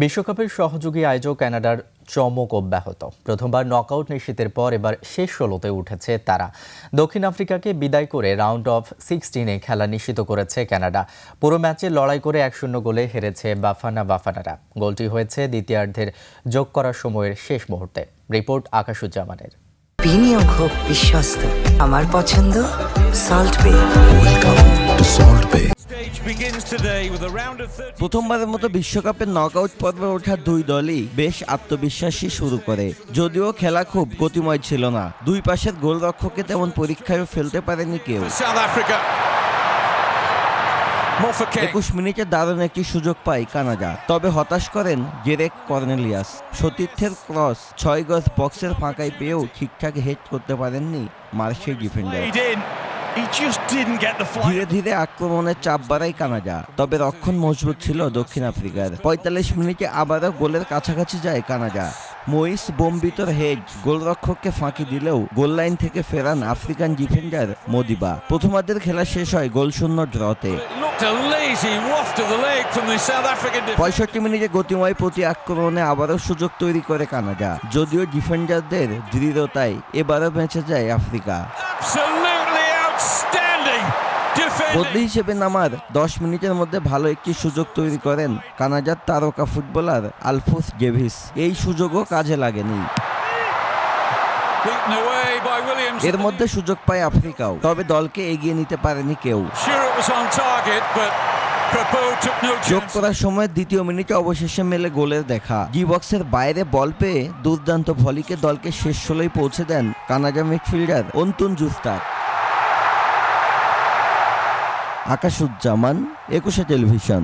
বিশ্বকাপের সহযোগী আয়োজক কানাডার চমক অব্যাহত। প্রথমবার নকআউট নিশ্চিতের পর এবার শেষ ১৬তে উঠেছে তারা। দক্ষিণ আফ্রিকাকে বিদায় করে রাউন্ড অফ 16-এ খেলা নিশ্চিত করেছে কানাডা। পুরো ম্যাচে লড়াই করে ১-০ গোলে হেরেছে বাফানারা। গোলটি হয়েছে দ্বিতীয়ার্ধের যোগ করার সময়ের শেষ মুহূর্তে। রিপোর্ট আকাশুজ্জামানের। বিনিয়োগ হোক বিশ্বস্ত, আমার পছন্দ সল্ট বে। প্রথমবারের মতো বিশ্বকাপের নকআউট পর্বে ওঠা দুই দলই বেশ আত্মবিশ্বাসী শুরু করে। যদিও খেলা খুব গতিময় ছিল না, দুই পাশের গোলরক্ষককে তেমন পরীক্ষায়ও ফেলতে পারেনি কেউ। ২১ মিনিটে দারুণ একটি সুযোগ পায় কানাডা, তবে হতাশ করেন জেরেক কর্নেলিয়াস। সতীর্থের ক্রস ৬ গজ বক্সের ফাঁকায় পেয়েও ঠিকঠাক হেড করতে পারেননি মার্শেই ডিফেন্ডার। ধীরে ধীরে আক্রমণের চাপ বাড়ায় কানাডা, তবে রক্ষণ মজবুত ছিল দক্ষিণ আফ্রিকার। ৪৫ মিনিটে আবারও গোলের কাছাকাছি যায় কানাডা। মইস বোম্বিতর হেড গোলরক্ষককে ফাঁকি দিলেও গোল লাইন থেকে ফেরান আফ্রিকান ডিফেন্ডার মদিবা। প্রথমার্ধের খেলা শেষ হয় গোলশূন্য ড্রতে। ৬৫ মিনিটে গতিময় প্রতি আক্রমণে আবারও সুযোগ তৈরি করে কানাডা। যদিও ডিফেন্ডারদের দৃঢ়তায় এবারও বেঁচে যায় আফ্রিকা। বদলি হিসেবে নামার ১০ মিনিটের মধ্যে ভালো একটি সুযোগ তৈরি করেন কানাডার তারকা ফুটবলার আলফোন্স ডেভিস। এই সুযোগও কাজে লাগেনি। এর মধ্যে সুযোগ পায় আফ্রিকাও, তবে দলকে এগিয়ে নিতে পারেনি কেউ। যোগ করার সময় দ্বিতীয় মিনিটে অবশেষে মেলে গোলের দেখা। ডি বক্সের বাইরে বল পেয়ে দুর্দান্ত ভলিকে দলকে শেষ ১৬য় পৌঁছে দেন কানাডা মিডফিল্ডার অন্তুন জুস্তার। আকাশুজ্জামান, ২১ টেলিভিশন।